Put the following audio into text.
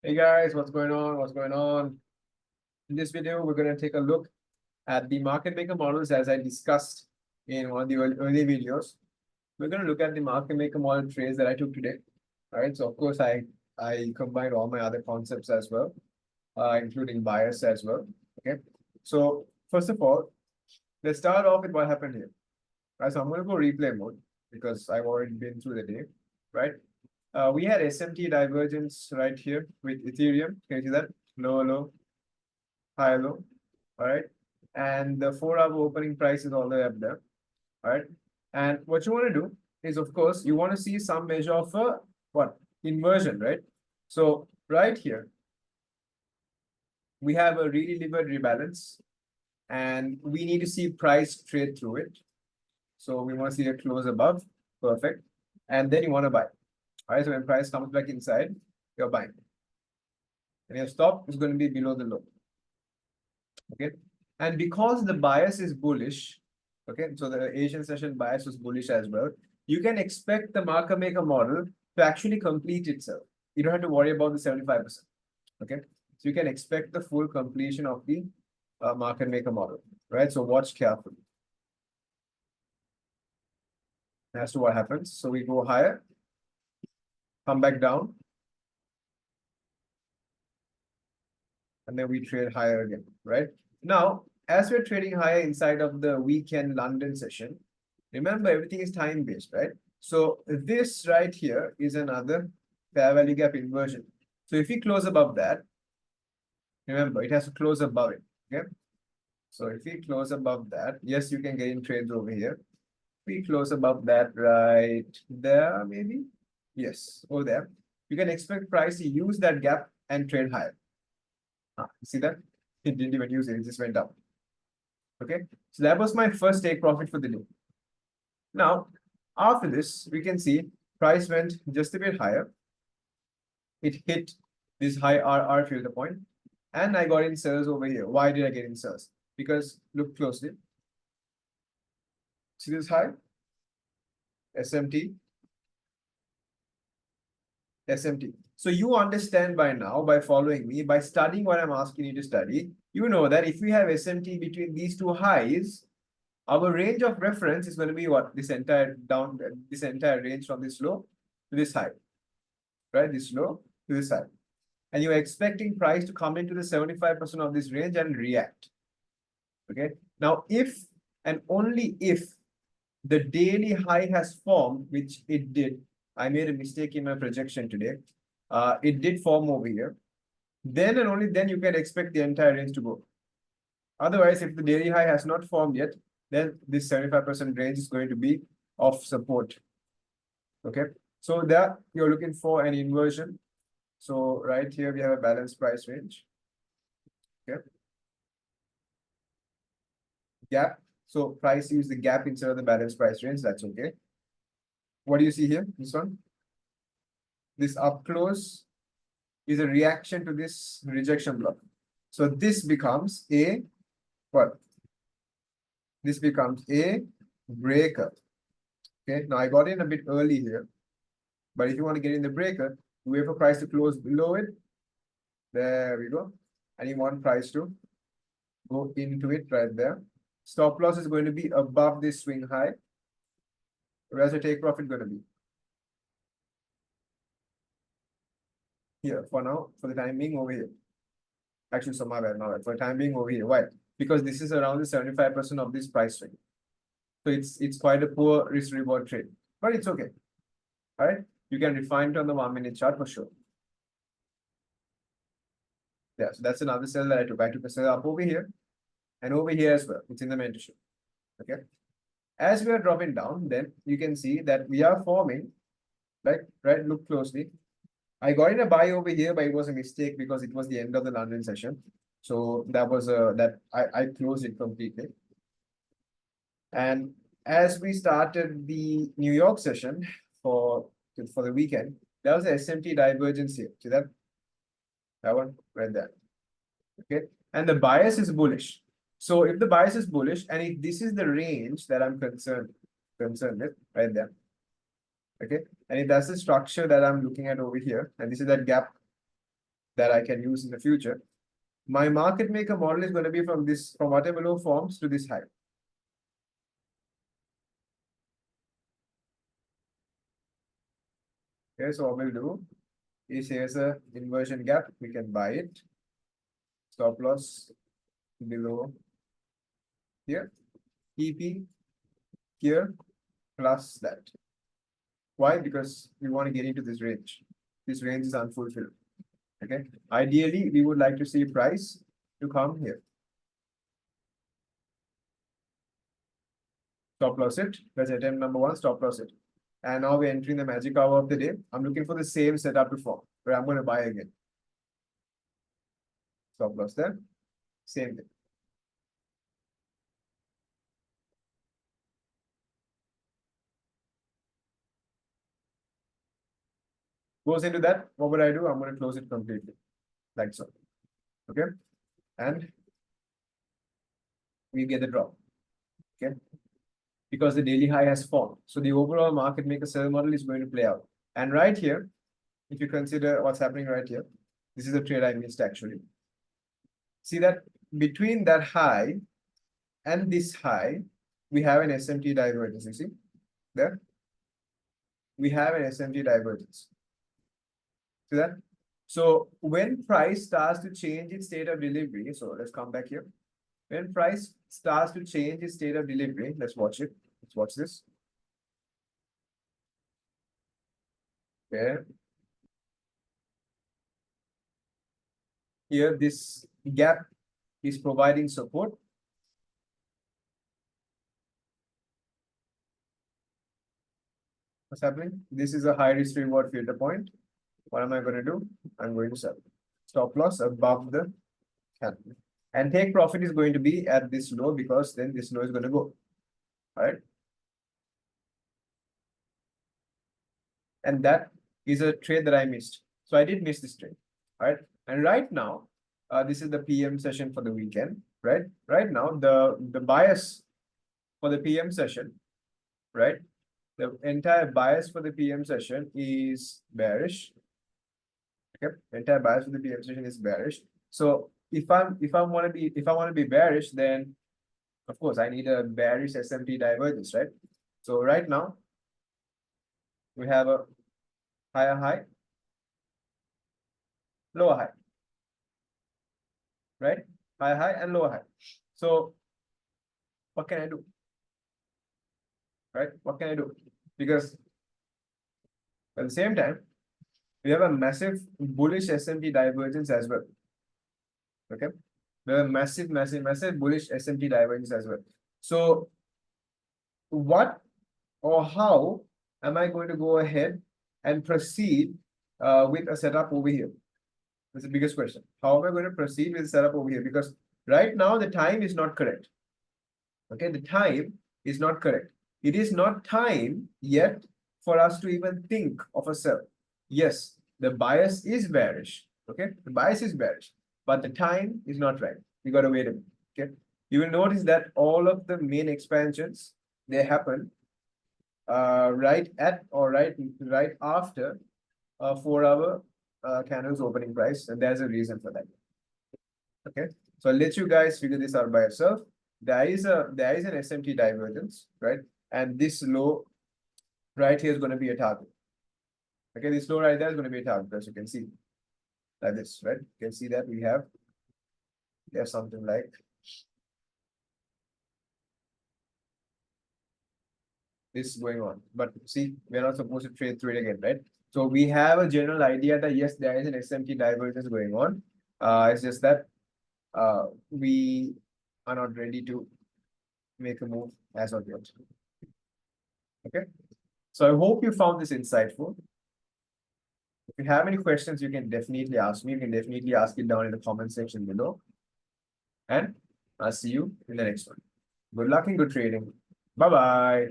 Hey guys, what's going on? What's going on? In this video, we're going to take a look at the market maker models as I discussed in one of the early videos. We're going to look at the market maker model trades that I took today. All right. So of course, I combined all my other concepts as well, including bias as well. Okay. So first of all, let's start off with what happened here. Right. So I'm going to go replay mode because I've already been through the day. Right. We had SMT divergence right here with Ethereum. Can you see that? Low, low, high, low. All right. And the 4-hour opening price is all the way up there. All right. And what you want to do is, of course, you want to see some measure of a what? Inversion, right? So right here, we have a really levered rebalance, and we need to see price trade through it. So we want to see a close above. Perfect. And then you want to buy. All right. So when price comes back inside, you're buying. And your stop is going to be below the low. Okay. And because the bias is bullish, okay, so the Asian session bias was bullish as well, you can expect the market maker model to actually complete itself. You don't have to worry about the 75%. Okay. So you can expect the full completion of the market maker model, right? So watch carefully as to what happens. So we go higher, come back down, and then we trade higher again, right? Now, as we're trading higher inside of the weekend London session, remember everything is time-based, right? So this right here is another fair value gap inversion. So if we close above that, remember it has to close above it, okay? So if we close above that, yes, you can get in trades over here. If we close above that right there, maybe, yes, over there, you can expect price to use that gap and trade higher. See that? It didn't even use it, it just went up. Okay, so that was my first take profit for the day. Now, after this, we can see price went just a bit higher. It hit this high RR filter point, and I got in sells over here. Why did I get in sells? Because look closely. See this high? SMT. SMT. So you understand by now, by following me, by studying what I'm asking you to study, you know that if we have SMT between these two highs, our range of reference is going to be what? This entire range from this low to this high, right? This low to this high. And you're expecting price to come into the 75% of this range and react. Okay. Now, if and only if the daily high has formed, which it did, I made a mistake in my projection today. It did form over here. Then and only then you can expect the entire range to go. Otherwise, if the daily high has not formed yet, then this 75% range is going to be of support. Okay. So there you're looking for an inversion. So right here we have a balanced price range. Okay. Gap. So price use the gap instead of the balanced price range. That's okay. What do you see here? This one. This up close is a reaction to this rejection block. So this becomes a what? This becomes a breaker. Okay. Now I got in a bit early here, but if you want to get in the breaker, you wait for price to close below it. There we go. And you want price to go into it right there. Stop loss is going to be above this swing high. Where's the take profit going to be? Here for now, for the time being over here. Actually, so my bad. For the time being over here. Why? Because this is around the 75% of this price swing. So it's quite a poor risk reward trade, but it's okay. All right. You can refine it on the 1-minute chart for sure. Yeah, so that's another sell that I took. I took a sell up over here and over here as well. It's in the mentorship. Okay. As we are dropping down, then you can see that we are forming, right? Look closely. I got in a buy over here, but it was a mistake because it was the end of the London session. So that was I closed it completely. And as we started the New York session for the weekend, there was a SMT divergence here. See that? That one right there. Okay. And the bias is bullish. So if the bias is bullish, and if this is the range that I'm concerned with right there. Okay. And if that's the structure that I'm looking at over here, and this is that gap that I can use in the future. My market maker model is going to be from whatever low forms to this high. Okay, so what we'll do is here's a inversion gap. We can buy it. Stop loss below here. EP here plus that. Why? Because we want to get into this range. This range is unfulfilled. Okay. Ideally, we would like to see price to come here. Stop loss it. That's attempt number one. Stop loss it. And now we're entering the magic hour of the day. I'm looking for the same setup to form, where I'm going to buy again. Stop loss there. Same thing. Goes into that. What would I do? I'm going to close it completely, like so. Okay. And we get the drop. Okay. Because the daily high has formed. So the overall market maker sell model is going to play out. And right here, if you consider what's happening right here, this is a trade I missed actually. See that between that high and this high, we have an SMT divergence. You see there? We have an SMT divergence. See that? So when price starts to change its state of delivery, so let's come back here. When price starts to change its state of delivery, let's watch it. Let's watch this. Okay. Here, this gap is providing support. What's happening? This is a high risk reward filter point. What am I going to do? I'm going to sell. Stop loss above the candle. And take profit is going to be at this low because then this low is going to go. All right. And that is a trade that I missed. So I did miss this trade. All right. And right now, this is the PM session for the weekend. Right. Right now, the bias for the PM session, right? The entire bias for the PM session is bearish. Okay. Entire bias for the PM session is bearish. So if I want to be bearish, then of course I need a bearish SMT divergence, right? So right now we have a higher high, lower high, right? Higher high and lower high. So what can I do? Right? What can I do? Because at the same time, we have a massive bullish SMT divergence as well. Okay. We have a massive bullish SMT divergence as well. So what or how am I going to go ahead and proceed with a setup over here? That's the biggest question. How am I going to proceed with the setup over here? Because right now the time is not correct. Okay, the time is not correct. It is not time yet for us to even think of a sell. Yes, the bias is bearish. Okay, the bias is bearish, but the time is not right. You got to wait a minute. Okay, you will notice that all of the main expansions, they happen right at or right after 4-hour candles opening price, and there's a reason for that. Okay, so I'll let you guys figure this out by yourself. There is an SMT divergence, right? And this low right here is going to be a target. Okay, this low right there is going to be a target, as you can see, like this, right? You can see that we have something like this going on. But see, we're not supposed to trade through it again, right? So we have a general idea that yes, there is an SMT divergence going on. It's just that we are not ready to make a move as of yet. Okay. So I hope you found this insightful. If you have any questions, you can definitely ask me. You can definitely ask it down in the comment section below. And I'll see you in the next one. Good luck and good trading. Bye-bye.